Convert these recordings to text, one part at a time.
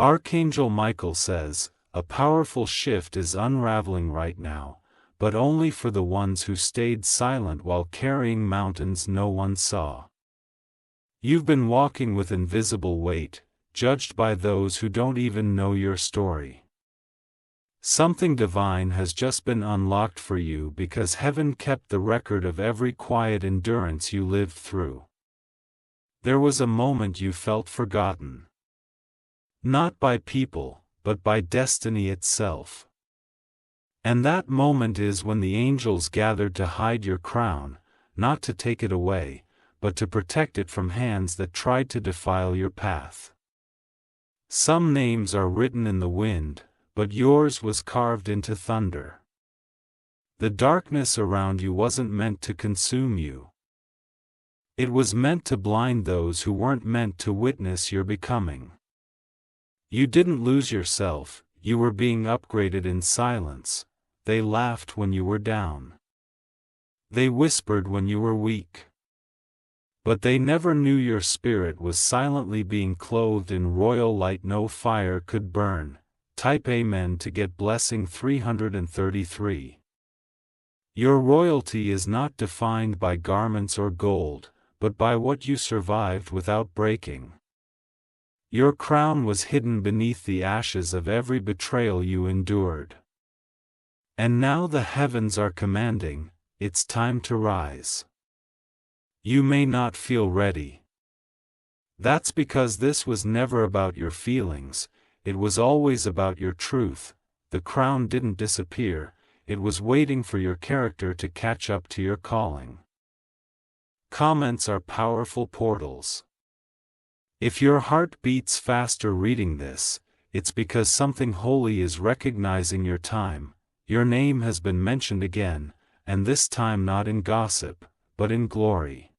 Archangel Michael says, a powerful shift is unraveling right now, but only for the ones who stayed silent while carrying mountains no one saw. You've been walking with invisible weight, judged by those who don't even know your story. Something divine has just been unlocked for you because heaven kept the record of every quiet endurance you lived through. There was a moment you felt forgotten. Not by people, but by destiny itself. And that moment is when the angels gathered to hide your crown, not to take it away, but to protect it from hands that tried to defile your path. Some names are written in the wind, but yours was carved into thunder. The darkness around you wasn't meant to consume you. It was meant to blind those who weren't meant to witness your becoming. You didn't lose yourself, you were being upgraded in silence. They laughed when you were down. They whispered when you were weak. But they never knew your spirit was silently being clothed in royal light no fire could burn. Type Amen to get blessing 333. Your royalty is not defined by garments or gold, but by what you survived without breaking. Your crown was hidden beneath the ashes of every betrayal you endured. And now the heavens are commanding, it's time to rise. You may not feel ready. That's because this was never about your feelings, it was always about your truth. The crown didn't disappear, it was waiting for your character to catch up to your calling. Comments are powerful portals. If your heart beats faster reading this, it's because something holy is recognizing your time. Your name has been mentioned again, and this time not in gossip, but in glory.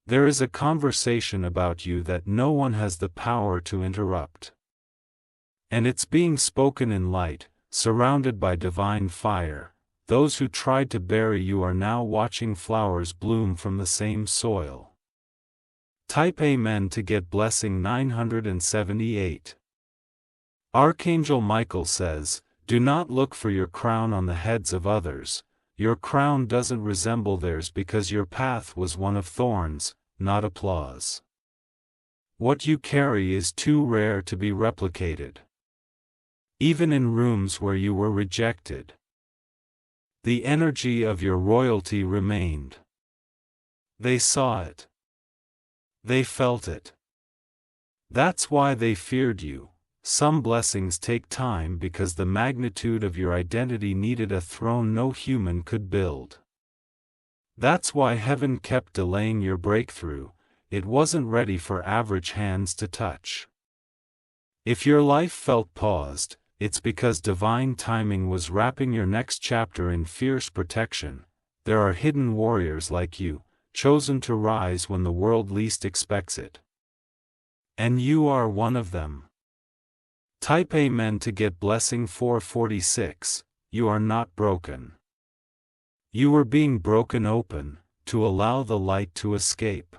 There is a conversation about you that no one has the power to interrupt. And it's being spoken in light, surrounded by divine fire. Those who tried to bury you are now watching flowers bloom from the same soil. Type Amen to get blessing 978. Archangel Michael says, do not look for your crown on the heads of others. Your crown doesn't resemble theirs because your path was one of thorns, not applause. What you carry is too rare to be replicated. Even in rooms where you were rejected, the energy of your royalty remained. They saw it. They felt it. That's why they feared you. Some blessings take time because the magnitude of your identity needed a throne no human could build. That's why heaven kept delaying your breakthrough. It wasn't ready for average hands to touch. If your life felt paused, it's because divine timing was wrapping your next chapter in fierce protection. There are hidden warriors like you, chosen to rise when the world least expects it. And you are one of them. Type Amen to get blessing 446. You are not broken. You were being broken open, to allow the light to escape.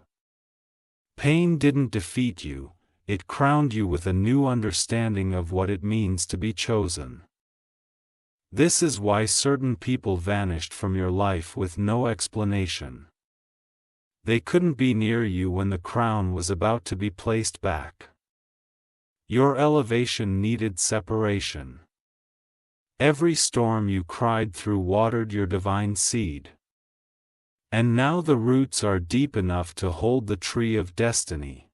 Pain didn't defeat you, it crowned you with a new understanding of what it means to be chosen. This is why certain people vanished from your life with no explanation. They couldn't be near you when the crown was about to be placed back. Your elevation needed separation. Every storm you cried through watered your divine seed. And now the roots are deep enough to hold the tree of destiny.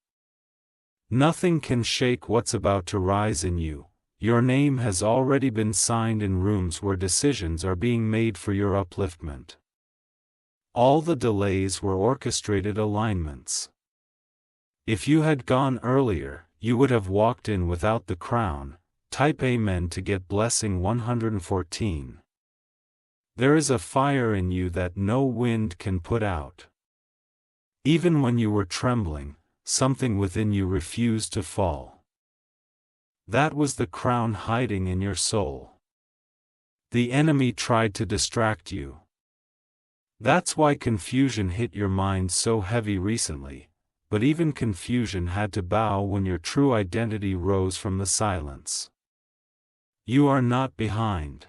Nothing can shake what's about to rise in you. Your name has already been signed in rooms where decisions are being made for your upliftment. All the delays were orchestrated alignments. If you had gone earlier, you would have walked in without the crown. Type Amen to get blessing 114. There is a fire in you that no wind can put out. Even when you were trembling, something within you refused to fall. That was the crown hiding in your soul. The enemy tried to distract you. That's why confusion hit your mind so heavy recently. but even confusion had to bow when your true identity rose from the silence. You are not behind.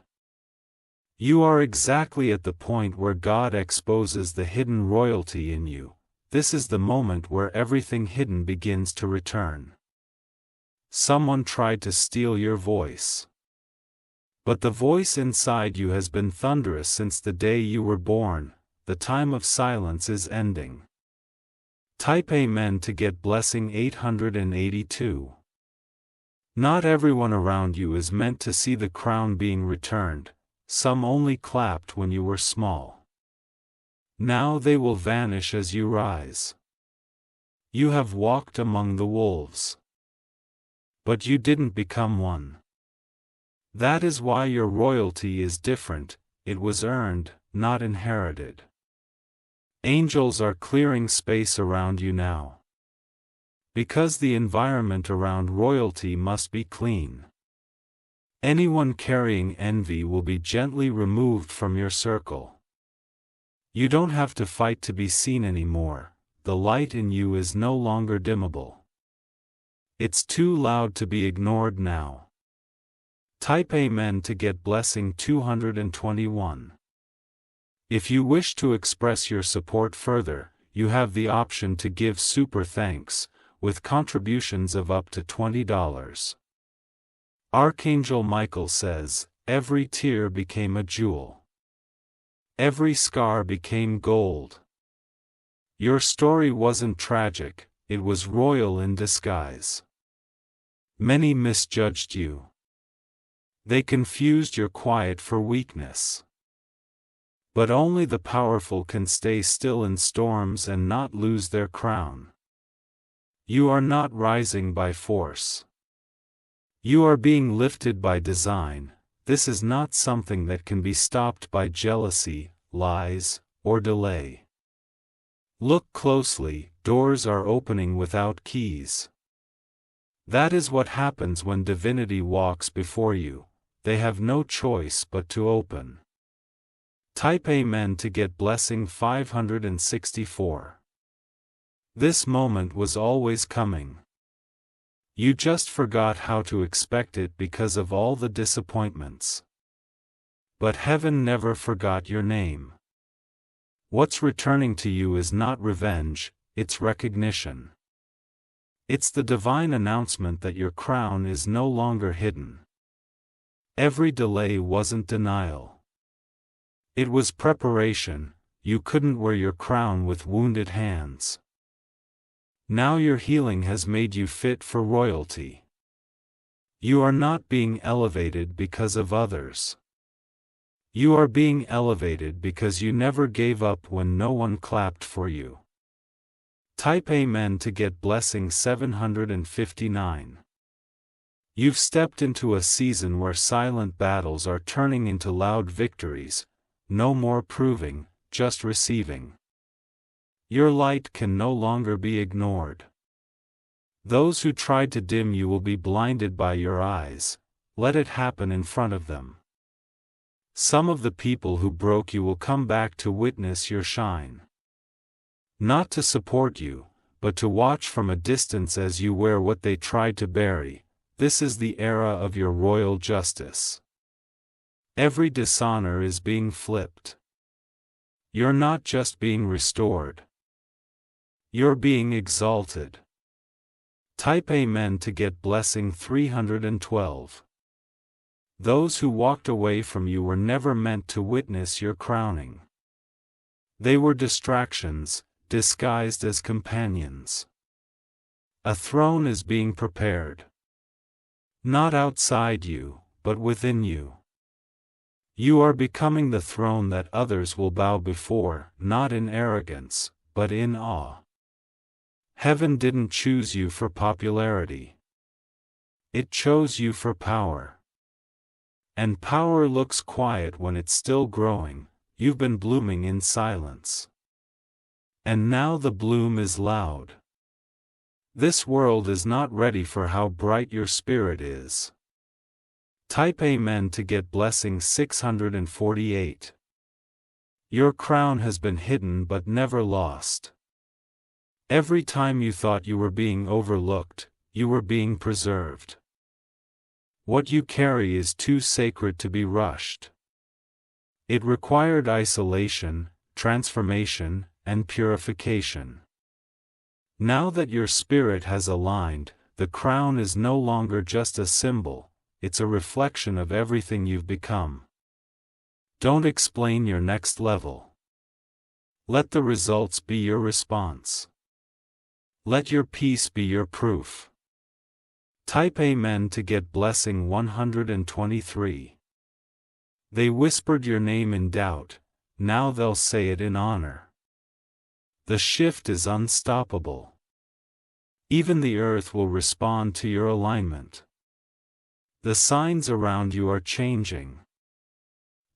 You are exactly at the point where God exposes the hidden royalty in you. This is the moment where everything hidden begins to return. Someone tried to steal your voice. But the voice inside you has been thunderous since the day you were born. The time of silence is ending. Type Amen to get blessing 882. Not everyone around you is meant to see the crown being returned. Some only clapped when you were small. Now they will vanish as you rise. You have walked among the wolves. But you didn't become one. That is why your royalty is different. It was earned, not inherited. Angels are clearing space around you now. Because the environment around royalty must be clean. Anyone carrying envy will be gently removed from your circle. You don't have to fight to be seen anymore. The light in you is no longer dimmable. It's too loud to be ignored now. Type Amen to get blessing 221. If you wish to express your support further, you have the option to give super thanks, with contributions of up to $20. Archangel Michael says, every tear became a jewel. Every scar became gold. Your story wasn't tragic, it was royal in disguise. Many misjudged you. They confused your quiet for weakness. But only the powerful can stay still in storms and not lose their crown. You are not rising by force. You are being lifted by design. This is not something that can be stopped by jealousy, lies, or delay. Look closely, doors are opening without keys. That is what happens when divinity walks before you. They have no choice but to open. Type Amen to get blessing 564. This moment was always coming. You just forgot how to expect it because of all the disappointments. But heaven never forgot your name. What's returning to you is not revenge, it's recognition. It's the divine announcement that your crown is no longer hidden. Every delay wasn't denial. It was preparation. You couldn't wear your crown with wounded hands. Now your healing has made you fit for royalty. You are not being elevated because of others. You are being elevated because you never gave up when no one clapped for you. Type Amen to get blessing 759. You've stepped into a season where silent battles are turning into loud victories. No more proving, just receiving. Your light can no longer be ignored. Those who tried to dim you will be blinded by your eyes. Let it happen in front of them. Some of the people who broke you will come back to witness your shine. Not to support you, but to watch from a distance as you wear what they tried to bury. This is the era of your royal justice. Every dishonor is being flipped. You're not just being restored. You're being exalted. Type Amen to get blessing 312. Those who walked away from you were never meant to witness your crowning. They were distractions, disguised as companions. A throne is being prepared. Not outside you, but within you. You are becoming the throne that others will bow before, not in arrogance, but in awe. Heaven didn't choose you for popularity. It chose you for power. And power looks quiet when it's still growing. You've been blooming in silence. And now the bloom is loud. This world is not ready for how bright your spirit is. Type Amen to get blessing 648. Your crown has been hidden but never lost. Every time you thought you were being overlooked, you were being preserved. What you carry is too sacred to be rushed. It required isolation, transformation, and purification. Now that your spirit has aligned, the crown is no longer just a symbol, it's a reflection of everything you've become. Don't explain your next level. Let the results be your response. Let your peace be your proof. Type Amen to get blessing 123. They whispered your name in doubt, now they'll say it in honor. The shift is unstoppable. Even the earth will respond to your alignment. The signs around you are changing.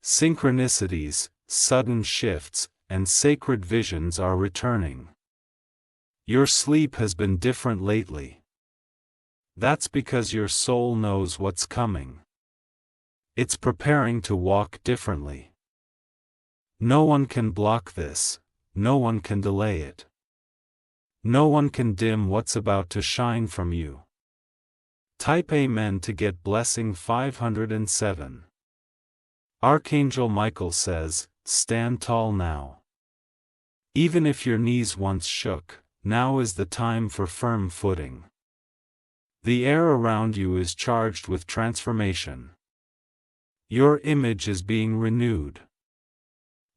Synchronicities, sudden shifts, and sacred visions are returning. Your sleep has been different lately. That's because your soul knows what's coming. It's preparing to walk differently. No one can block this, no one can delay it. No one can dim what's about to shine from you. Type Amen to get blessing 507. Archangel Michael says, stand tall now. Even if your knees once shook, now is the time for firm footing. The air around you is charged with transformation. Your image is being renewed.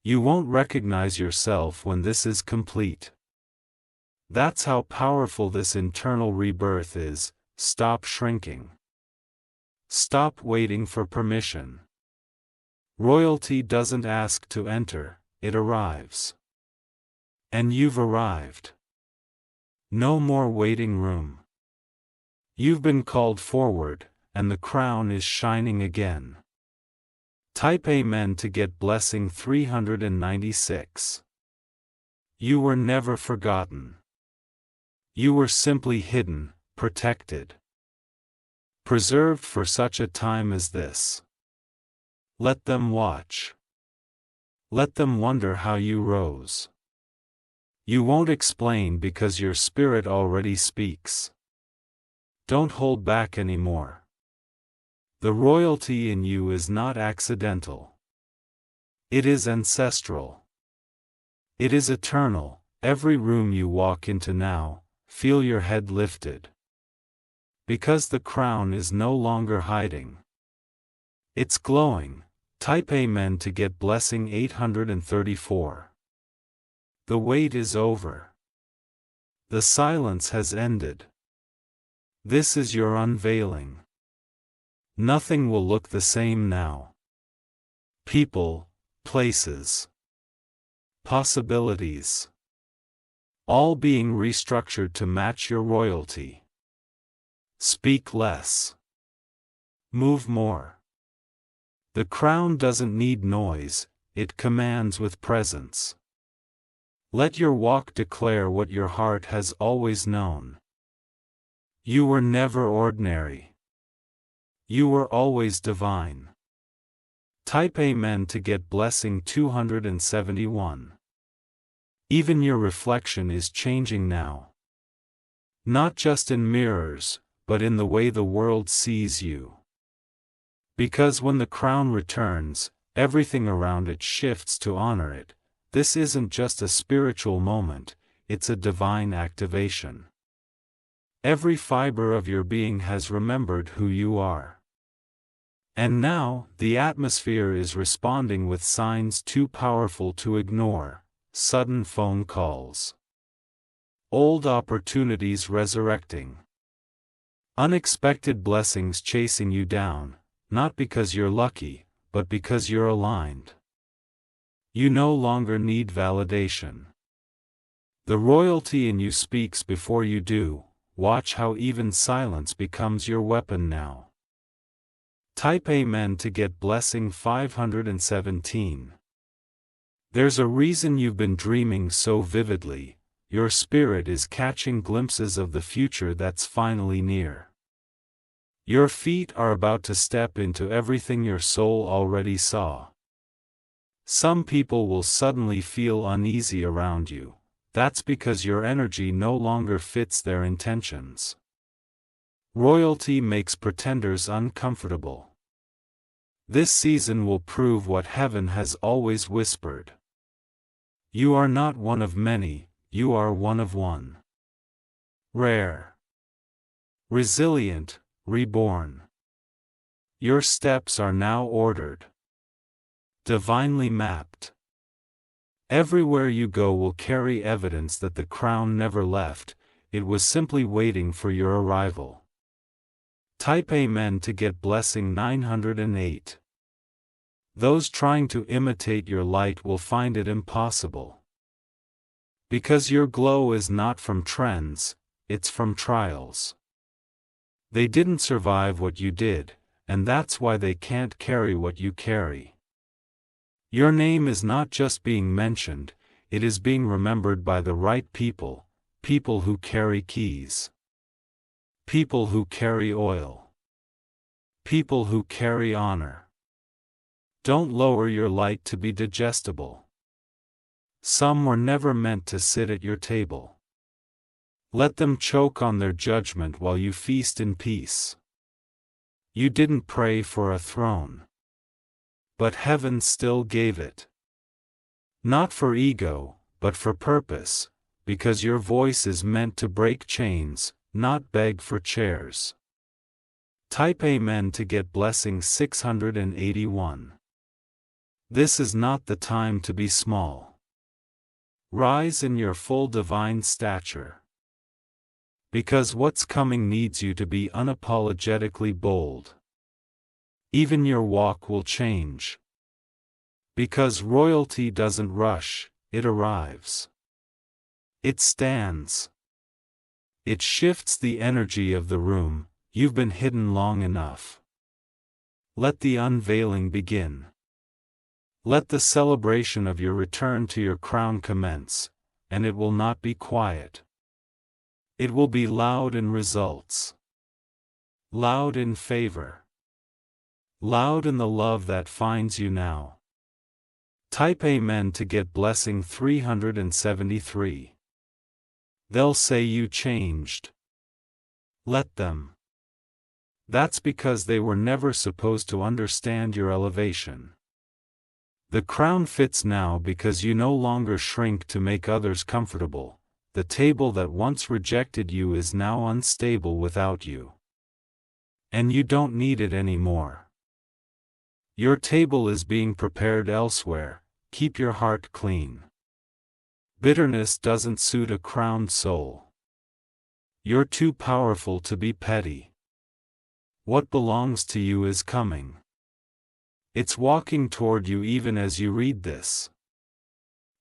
You won't recognize yourself when this is complete. That's how powerful this internal rebirth is. Stop shrinking. Stop waiting for permission. Royalty doesn't ask to enter, it arrives. And you've arrived. No more waiting room. You've been called forward, and the crown is shining again. Type Amen to get blessing 396. You were never forgotten. You were simply hidden, protected. Preserved for such a time as this. Let them watch. Let them wonder how you rose. You won't explain because your spirit already speaks. Don't hold back anymore. The royalty in you is not accidental. It is ancestral. It is eternal. Every room you walk into now, feel your head lifted. Because the crown is no longer hiding. It's glowing. Type Amen to get blessing 834. The wait is over. The silence has ended. This is your unveiling. Nothing will look the same now. People, places, possibilities, all being restructured to match your royalty. Speak less. Move more. The crown doesn't need noise, it commands with presence. Let your walk declare what your heart has always known. You were never ordinary. You were always divine. Type Amen to get blessing 271. Even your reflection is changing now. Not just in mirrors, but in the way the world sees you. Because when the crown returns, everything around it shifts to honor it. This isn't just a spiritual moment, it's a divine activation. Every fiber of your being has remembered who you are. And now, the atmosphere is responding with signs too powerful to ignore. Sudden phone calls. Old opportunities resurrecting. Unexpected blessings chasing you down, not because you're lucky, but because you're aligned. You no longer need validation. The royalty in you speaks before you do. Watch how even silence becomes your weapon now. Type Amen to get blessing 517. There's a reason you've been dreaming so vividly. Your spirit is catching glimpses of the future that's finally near. Your feet are about to step into everything your soul already saw. Some people will suddenly feel uneasy around you. that's because your energy no longer fits their intentions. Royalty makes pretenders uncomfortable. This season will prove what heaven has always whispered. You are not one of many, you are one of one. Rare. Resilient, reborn. Your steps are now ordered. Divinely mapped. Everywhere you go will carry evidence that the crown never left, it was simply waiting for your arrival. Type Amen to get blessing 908. Those trying to imitate your light will find it impossible. Because your glow is not from trends, it's from trials. They didn't survive what you did, and that's why they can't carry what you carry. Your name is not just being mentioned, it is being remembered by the right people, people who carry keys. People who carry oil. People who carry honor. Don't lower your light to be digestible. Some were never meant to sit at your table. Let them choke on their judgment while you feast in peace. You didn't pray for a throne. But heaven still gave it. Not for ego, but for purpose, because your voice is meant to break chains, not beg for chairs. Type Amen to get blessing 681. This is not the time to be small. Rise in your full divine stature. Because what's coming needs you to be unapologetically bold. Even your walk will change. Because royalty doesn't rush, it arrives. It stands. It shifts the energy of the room, you've been hidden long enough. Let the unveiling begin. Let the celebration of your return to your crown commence, and it will not be quiet. It will be loud in results. Loud in favor. Loud in the love that finds you now. Type Amen to get blessing 373. They'll say you changed. Let them. That's because they were never supposed to understand your elevation. The crown fits now because you no longer shrink to make others comfortable. The table that once rejected you is now unstable without you. And you don't need it anymore. Your table is being prepared elsewhere, keep your heart clean. Bitterness doesn't suit a crowned soul. You're too powerful to be petty. What belongs to you is coming. It's walking toward you even as you read this.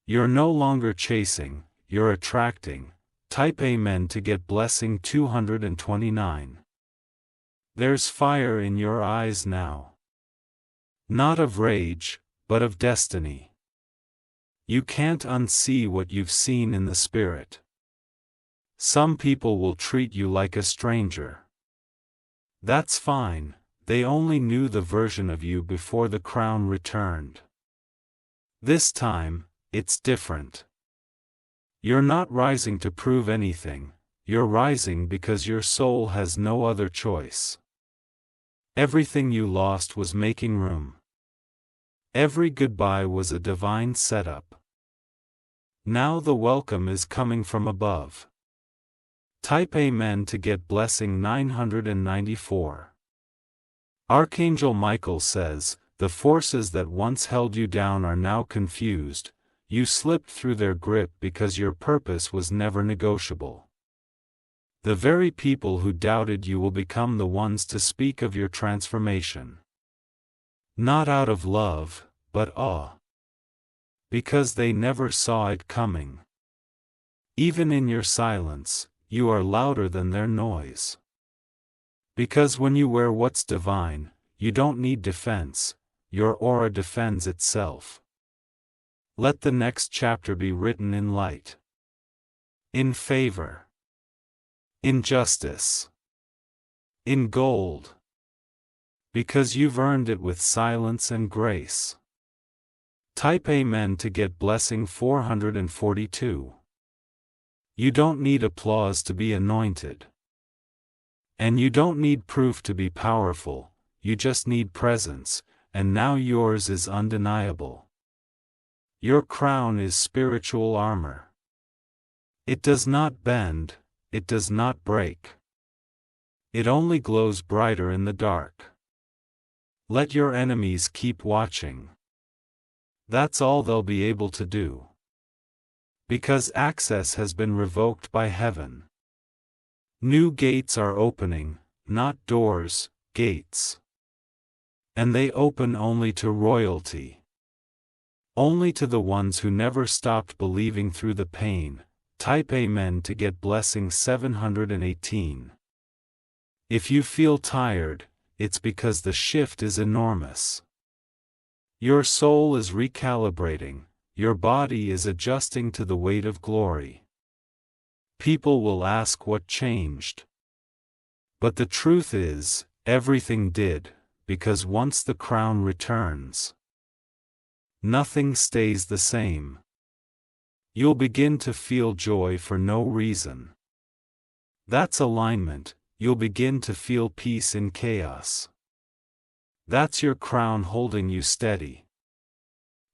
You're no longer chasing, you're attracting. Type Amen to get blessing 229. There's fire in your eyes now. Not of rage, but of destiny. You can't unsee what you've seen in the spirit. Some people will treat you like a stranger. That's fine, they only knew the version of you before the crown returned. This time, it's different. You're not rising to prove anything, you're rising because your soul has no other choice. Everything you lost was making room. Every goodbye was a divine setup. Now the welcome is coming from above. Type Amen to get blessing 994. Archangel Michael says, the forces that once held you down are now confused. You slipped through their grip because your purpose was never negotiable. The very people who doubted you will become the ones to speak of your transformation. Not out of love, but awe. Because they never saw it coming. Even in your silence, you are louder than their noise. Because when you wear what's divine, you don't need defense, your aura defends itself. Let the next chapter be written in light. In favor. In justice. In gold. Because you've earned it with silence and grace. Type Amen to get blessing 442. You don't need applause to be anointed. And you don't need proof to be powerful, you just need presence, and now yours is undeniable. Your crown is spiritual armor. It does not bend, it does not break. It only glows brighter in the dark. Let your enemies keep watching. That's all they'll be able to do. Because access has been revoked by heaven. New gates are opening, not doors, gates. And they open only to royalty. Only to the ones who never stopped believing through the pain. Type Amen to get blessing 718. If you feel tired, it's because the shift is enormous. Your soul is recalibrating, your body is adjusting to the weight of glory. People will ask what changed. But the truth is, everything did, because once the crown returns, nothing stays the same. You'll begin to feel joy for no reason. That's alignment, you'll begin to feel peace in chaos. That's your crown holding you steady.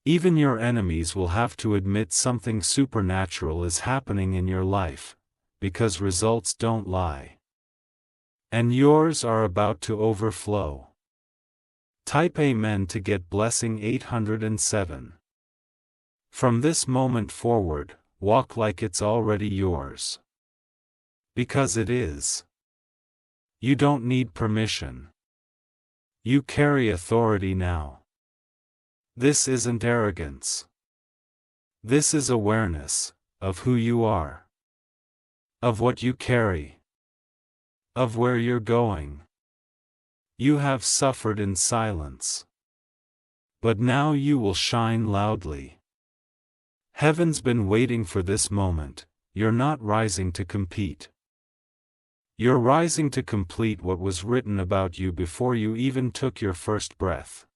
Even your enemies will have to admit something supernatural is happening in your life, because results don't lie. And yours are about to overflow. Type Amen to get blessing 807. From this moment forward, walk like it's already yours. Because it is. You don't need permission. You carry authority now. This isn't arrogance. This is awareness, of who you are. Of what you carry. Of where you're going. You have suffered in silence. But now you will shine loudly. Heaven's been waiting for this moment, you're not rising to compete. You're rising to complete what was written about you before you even took your first breath.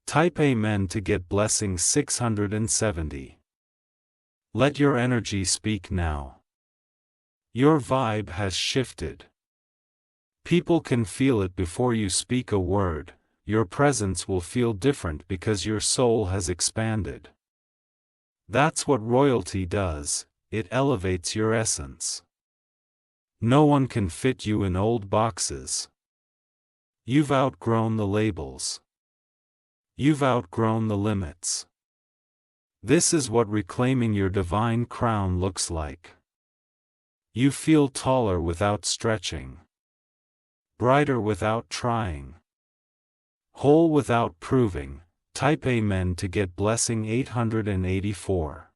Type Amen to get blessing 670. Let your energy speak now. Your vibe has shifted. People can feel it before you speak a word, your presence will feel different because your soul has expanded. That's what royalty does, it elevates your essence. No one can fit you in old boxes. You've outgrown the labels. You've outgrown the limits. This is what reclaiming your divine crown looks like. You feel taller without stretching. Brighter without trying. Whole without proving. Type Amen to get blessing 884.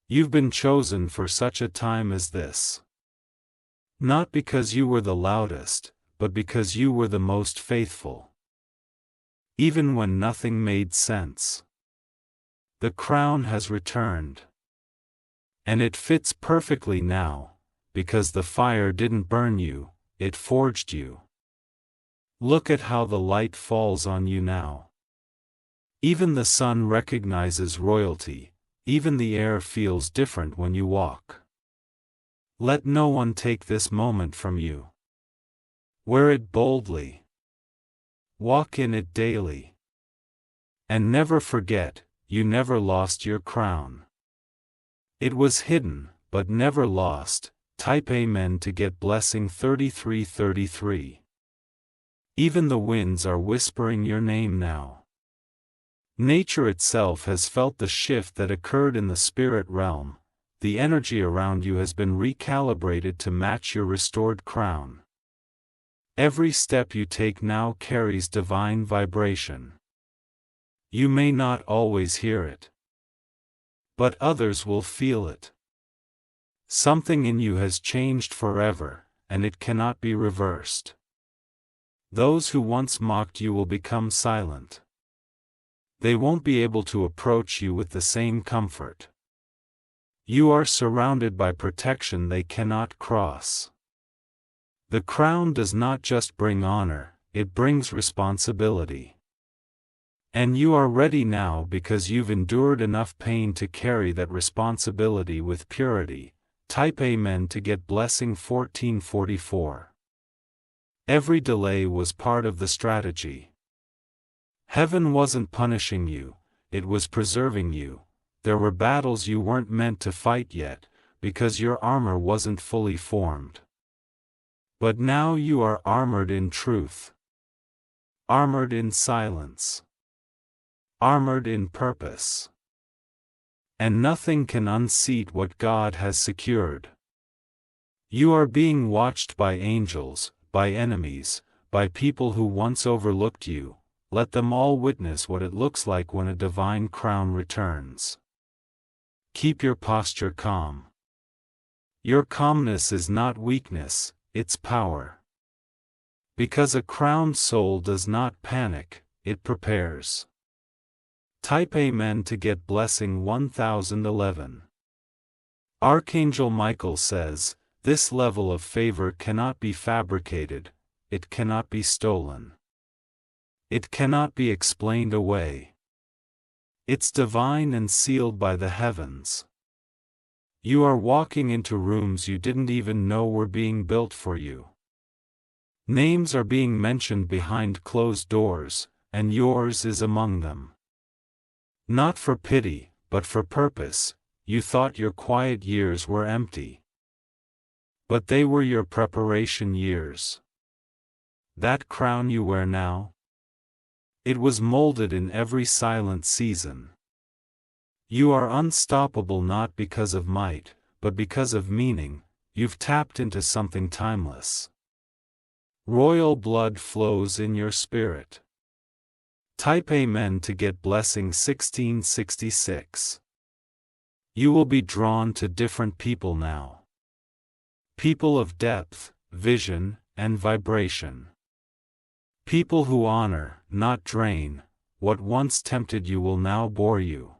You've been chosen for such a time as this. Not because you were the loudest, but because you were the most faithful. Even when nothing made sense. The crown has returned. And it fits perfectly now, because the fire didn't burn you, it forged you. Look at how the light falls on you now. Even the sun recognizes royalty, even the air feels different when you walk. Let no one take this moment from you. Wear it boldly. Walk in it daily. And never forget, you never lost your crown. It was hidden, but never lost. Type Amen to get blessing 3333. Even the winds are whispering your name now. Nature itself has felt the shift that occurred in the spirit realm. The energy around you has been recalibrated to match your restored crown. Every step you take now carries divine vibration. You may not always hear it, but others will feel it. Something in you has changed forever, and it cannot be reversed. Those who once mocked you will become silent. They won't be able to approach you with the same comfort. You are surrounded by protection they cannot cross. The crown does not just bring honor, it brings responsibility. And you are ready now because you've endured enough pain to carry that responsibility with purity, Type Amen to get blessing 1444. Every delay was part of the strategy. Heaven wasn't punishing you, it was preserving you. There were battles you weren't meant to fight yet, because your armor wasn't fully formed. But now you are armored in truth. Armored in silence. Armored in purpose. And nothing can unseat what God has secured. You are being watched by angels, by enemies, by people who once overlooked you. Let them all witness what it looks like when a divine crown returns. Keep your posture calm. Your calmness is not weakness, it's power. Because a crowned soul does not panic, it prepares. Type Amen to get blessing 1011. Archangel Michael says, this level of favor cannot be fabricated, it cannot be stolen. It cannot be explained away. It's divine and sealed by the heavens. You are walking into rooms you didn't even know were being built for you. Names are being mentioned behind closed doors, and yours is among them. Not for pity, but for purpose. You thought your quiet years were empty. But they were your preparation years. That crown you wear now? It was molded in every silent season. You are unstoppable not because of might, but because of meaning. You've tapped into something timeless. Royal blood flows in your spirit. Type Amen to get blessing 1666. You will be drawn to different people now. People of depth, vision, and vibration. People who honor, not drain. What once tempted you will now bore you.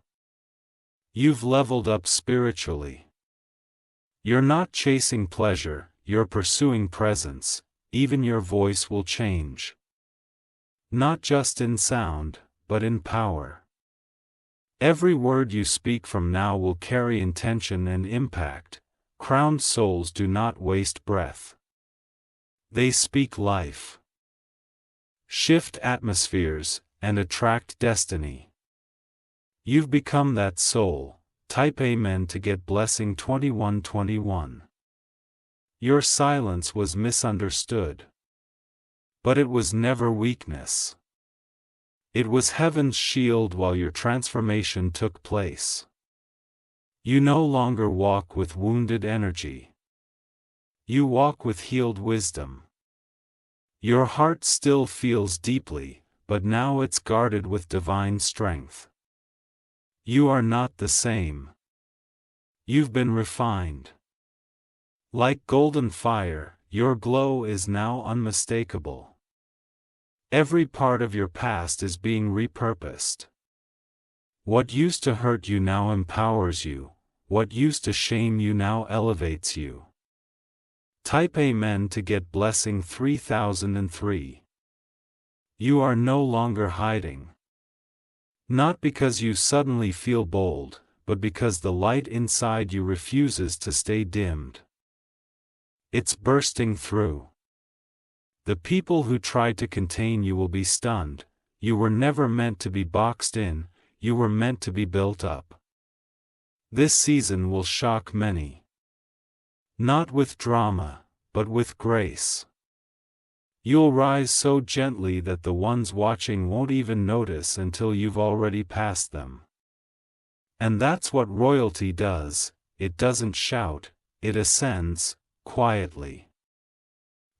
You've leveled up spiritually. You're not chasing pleasure, you're pursuing presence. Even your voice will change. Not just in sound, but in power. Every word you speak from now will carry intention and impact. Crowned souls do not waste breath. They speak life. Shift atmospheres, and attract destiny. You've become that soul. Type Amen to get blessing 2121. Your silence was misunderstood. But it was never weakness. It was heaven's shield while your transformation took place. You no longer walk with wounded energy. You walk with healed wisdom. Your heart still feels deeply, but now it's guarded with divine strength. You are not the same. You've been refined. Like golden fire, your glow is now unmistakable. Every part of your past is being repurposed. What used to hurt you now empowers you, what used to shame you now elevates you. Type Amen to get blessing 3003. You are no longer hiding. Not because you suddenly feel bold, but because the light inside you refuses to stay dimmed. It's bursting through. The people who tried to contain you will be stunned. You were never meant to be boxed in, you were meant to be built up. This season will shock many. Not with drama, but with grace. You'll rise so gently that the ones watching won't even notice until you've already passed them. And that's what royalty does. It doesn't shout, it ascends, quietly.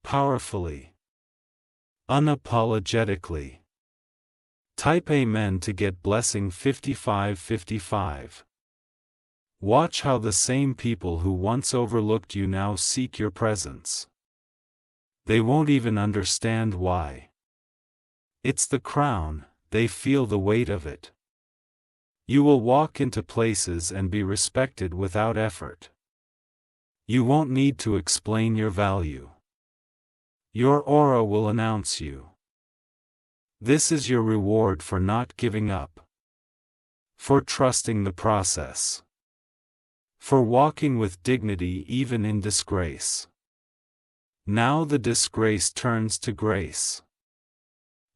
Powerfully. Unapologetically. Type Amen to get blessing 5555. Watch how the same people who once overlooked you now seek your presence. They won't even understand why. It's the crown, they feel the weight of it. You will walk into places and be respected without effort. You won't need to explain your value. Your aura will announce you. This is your reward for not giving up. For trusting the process. For walking with dignity even in disgrace. Now the disgrace turns to grace.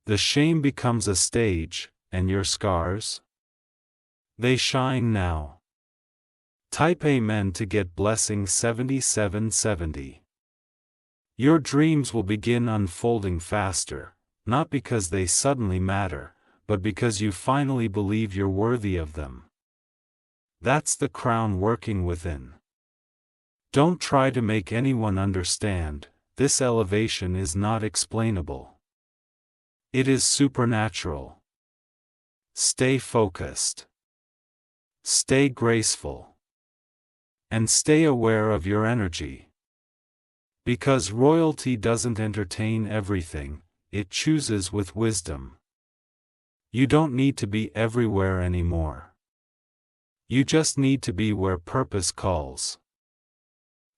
The shame becomes a stage, and your scars? They shine now. Type Amen to get blessing 7770. Your dreams will begin unfolding faster, not because they suddenly matter, but because you finally believe you're worthy of them. That's the crown working within. Don't try to make anyone understand, this elevation is not explainable. It is supernatural. Stay focused. Stay graceful. And stay aware of your energy. Because royalty doesn't entertain everything, it chooses with wisdom. You don't need to be everywhere anymore. You just need to be where purpose calls.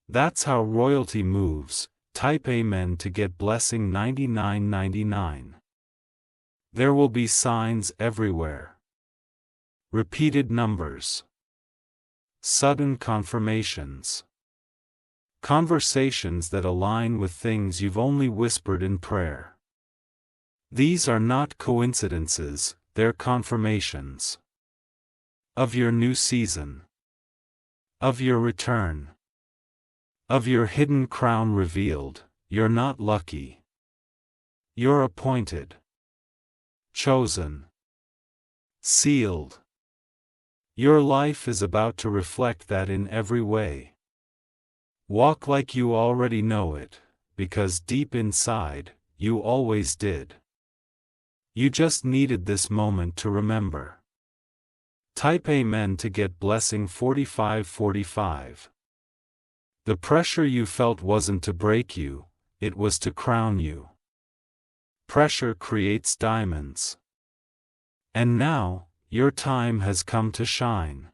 That's how royalty moves. Type Amen to get blessing 9999. There will be signs everywhere. Repeated numbers. Sudden confirmations. Conversations that align with things you've only whispered in prayer. These are not coincidences, they're confirmations. Of your new season. Of your return. Of your hidden crown revealed. You're not lucky. You're appointed. Chosen. Sealed. Your life is about to reflect that in every way. Walk like you already know it, because deep inside, you always did. You just needed this moment to remember. Type Amen to get blessing 4545. The pressure you felt wasn't to break you, it was to crown you. Pressure creates diamonds. And now, your time has come to shine.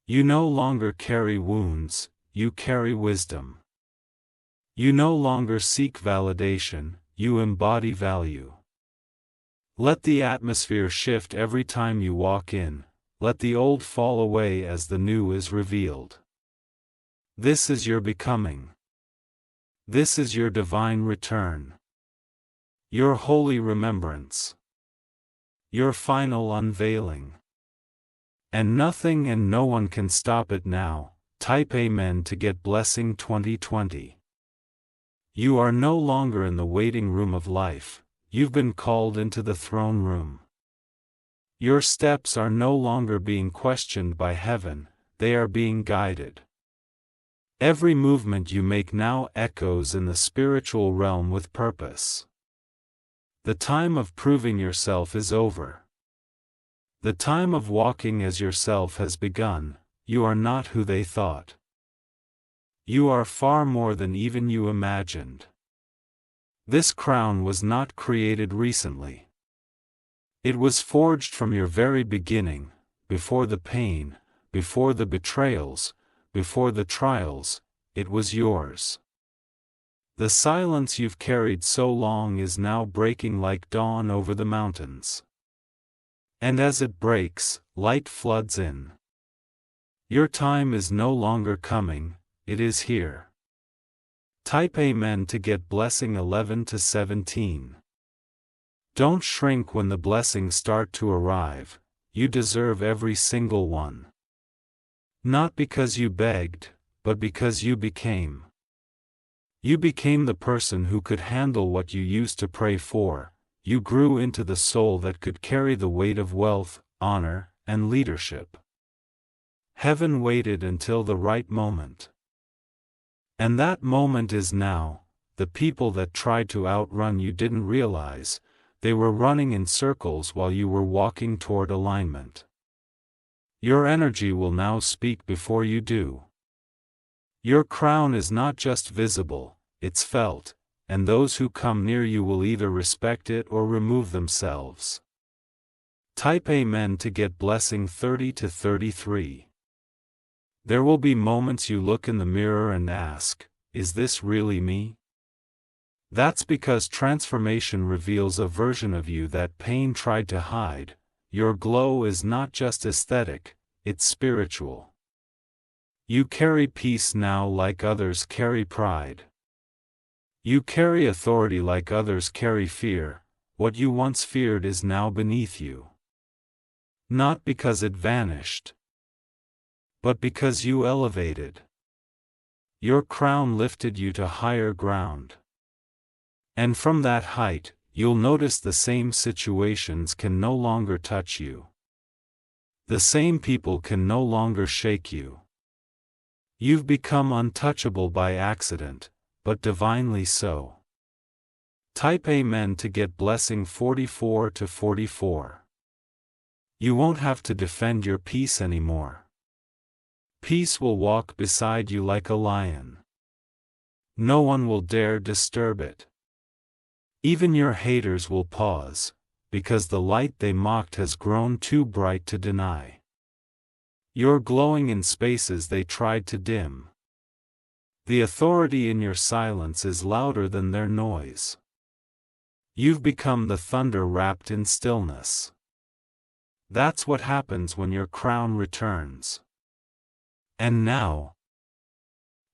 You no longer carry wounds, you carry wisdom. You no longer seek validation, you embody value. Let the atmosphere shift every time you walk in, let the old fall away as the new is revealed. This is your becoming. This is your divine return. Your holy remembrance. Your final unveiling. And nothing and no one can stop it now. Type Amen to get blessing 2020. You are no longer in the waiting room of life, you've been called into the throne room. Your steps are no longer being questioned by heaven, they are being guided. Every movement you make now echoes in the spiritual realm with purpose. The time of proving yourself is over. The time of walking as yourself has begun. You are not who they thought. You are far more than even you imagined. This crown was not created recently. It was forged from your very beginning, before the pain, before the betrayals, before the trials, it was yours. The silence you've carried so long is now breaking like dawn over the mountains. And as it breaks, light floods in. Your time is no longer coming, it is here. Type Amen to get blessing 11 to 17. Don't shrink when the blessings start to arrive, you deserve every single one. Not because you begged, but because you became. You became the person who could handle what you used to pray for, you grew into the soul that could carry the weight of wealth, honor, and leadership. Heaven waited until the right moment. And that moment is now. The people that tried to outrun you didn't realize, they were running in circles while you were walking toward alignment. Your energy will now speak before you do. Your crown is not just visible, it's felt, and those who come near you will either respect it or remove themselves. Type Amen to get blessing 30 to 33. There will be moments you look in the mirror and ask, is this really me? That's because transformation reveals a version of you that pain tried to hide. Your glow is not just aesthetic, it's spiritual. You carry peace now like others carry pride. You carry authority like others carry fear. What you once feared is now beneath you. Not because it vanished, but because you elevated. Your crown lifted you to higher ground. And from that height, you'll notice the same situations can no longer touch you. The same people can no longer shake you. You've become untouchable by accident, but divinely so. Type Amen to get blessing 44 to 44. You won't have to defend your peace anymore. Peace will walk beside you like a lion. No one will dare disturb it. Even your haters will pause, because the light they mocked has grown too bright to deny. You're glowing in spaces they tried to dim. The authority in your silence is louder than their noise. You've become the thunder wrapped in stillness. That's what happens when your crown returns. And now,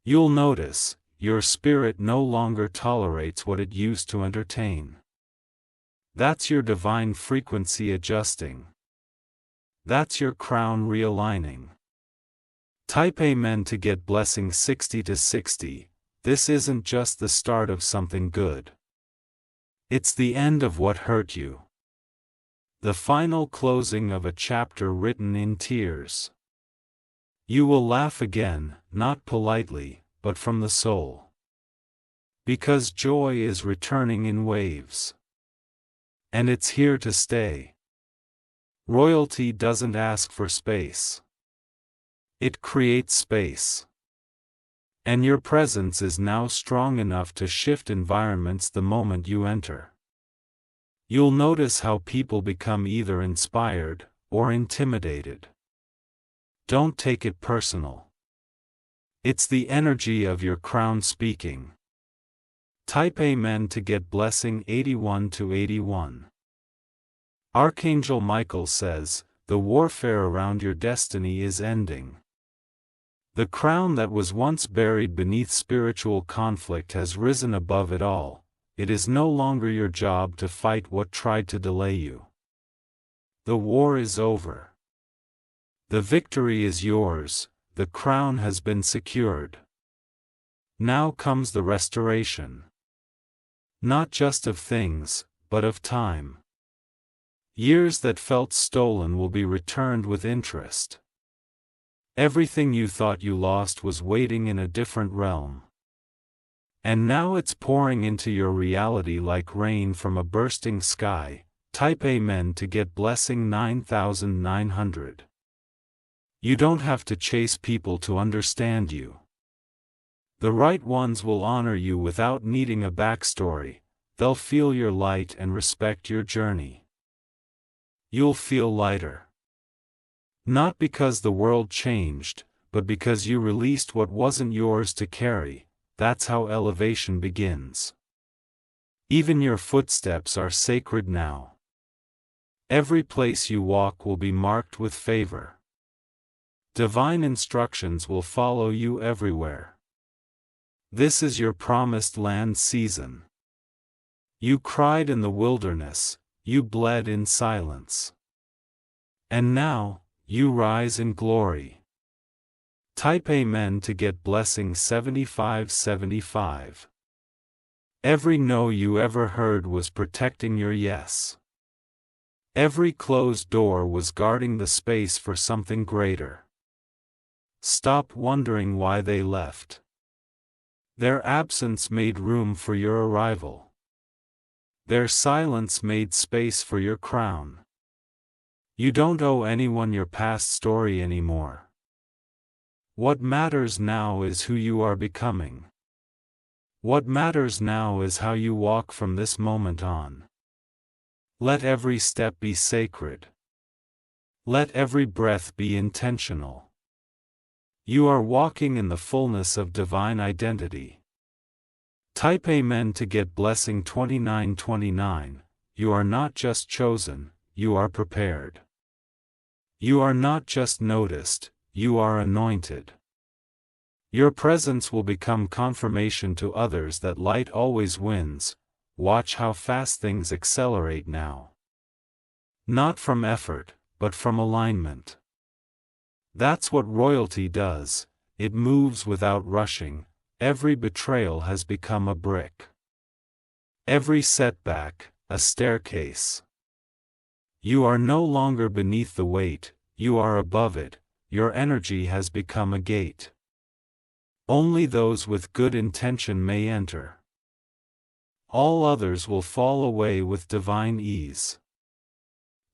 you'll notice, your spirit no longer tolerates what it used to entertain. That's your divine frequency adjusting. That's your crown realigning. Type Amen to get blessing 60 to 60. This isn't just the start of something good. It's the end of what hurt you. The final closing of a chapter written in tears. You will laugh again, not politely, but from the soul. Because joy is returning in waves. And it's here to stay. Royalty doesn't ask for space. It creates space. And your presence is now strong enough to shift environments the moment you enter. You'll notice how people become either inspired or intimidated. Don't take it personal. It's the energy of your crown speaking. Type Amen to get blessing 81 to 81. Archangel Michael says, the warfare around your destiny is ending. The crown that was once buried beneath spiritual conflict has risen above it all. It is no longer your job to fight what tried to delay you. The war is over. The victory is yours, the crown has been secured. Now comes the restoration. Not just of things, but of time. Years that felt stolen will be returned with interest. Everything you thought you lost was waiting in a different realm. And now it's pouring into your reality like rain from a bursting sky. Type Amen to get blessing 9900. You don't have to chase people to understand you. The right ones will honor you without needing a backstory. They'll feel your light and respect your journey. You'll feel lighter. Not because the world changed, but because you released what wasn't yours to carry. That's how elevation begins. Even your footsteps are sacred now. Every place you walk will be marked with favor. Divine instructions will follow you everywhere. This is your promised land season. You cried in the wilderness, you bled in silence. And now, you rise in glory. Type Amen to get blessing 7575. Every no you ever heard was protecting your yes. Every closed door was guarding the space for something greater. Stop wondering why they left. Their absence made room for your arrival. Their silence made space for your crown. You don't owe anyone your past story anymore. What matters now is who you are becoming. What matters now is how you walk from this moment on. Let every step be sacred. Let every breath be intentional. You are walking in the fullness of divine identity. Type Amen to get blessing 2929. You are not just chosen, you are prepared. You are not just noticed, you are anointed. Your presence will become confirmation to others that light always wins. Watch how fast things accelerate now. Not from effort, but from alignment. That's what royalty does, it moves without rushing. Every betrayal has become a brick. Every setback, a staircase. You are no longer beneath the weight, you are above it, your energy has become a gate. Only those with good intention may enter. All others will fall away with divine ease.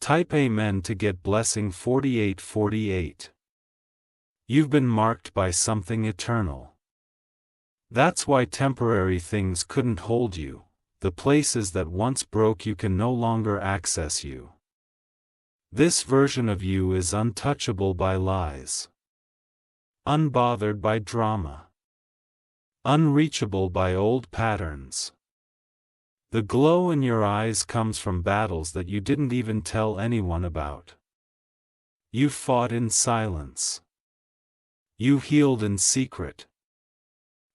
Type Amen to get blessing 4848. You've been marked by something eternal. That's why temporary things couldn't hold you. The places that once broke you can no longer access you. This version of you is untouchable by lies. Unbothered by drama. Unreachable by old patterns. The glow in your eyes comes from battles that you didn't even tell anyone about. You fought in silence. You healed in secret.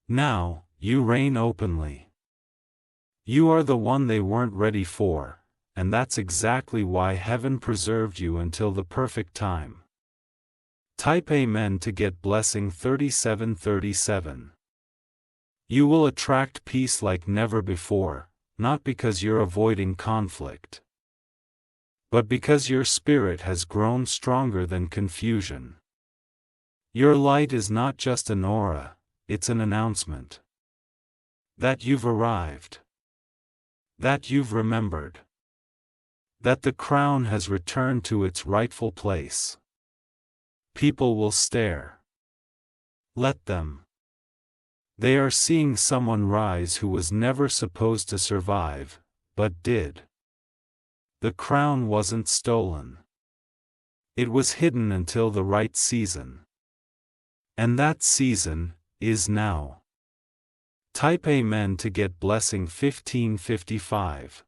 Now, you reign openly. You are the one they weren't ready for, and that's exactly why heaven preserved you until the perfect time. Type Amen to get blessing 3737. You will attract peace like never before, not because you're avoiding conflict, but because your spirit has grown stronger than confusion. Your light is not just an aura, it's an announcement. That you've arrived. That you've remembered. That the crown has returned to its rightful place. People will stare. Let them. They are seeing someone rise who was never supposed to survive, but did. The crown wasn't stolen. It was hidden until the right season. And that season is now. Type Amen to get blessing 1555.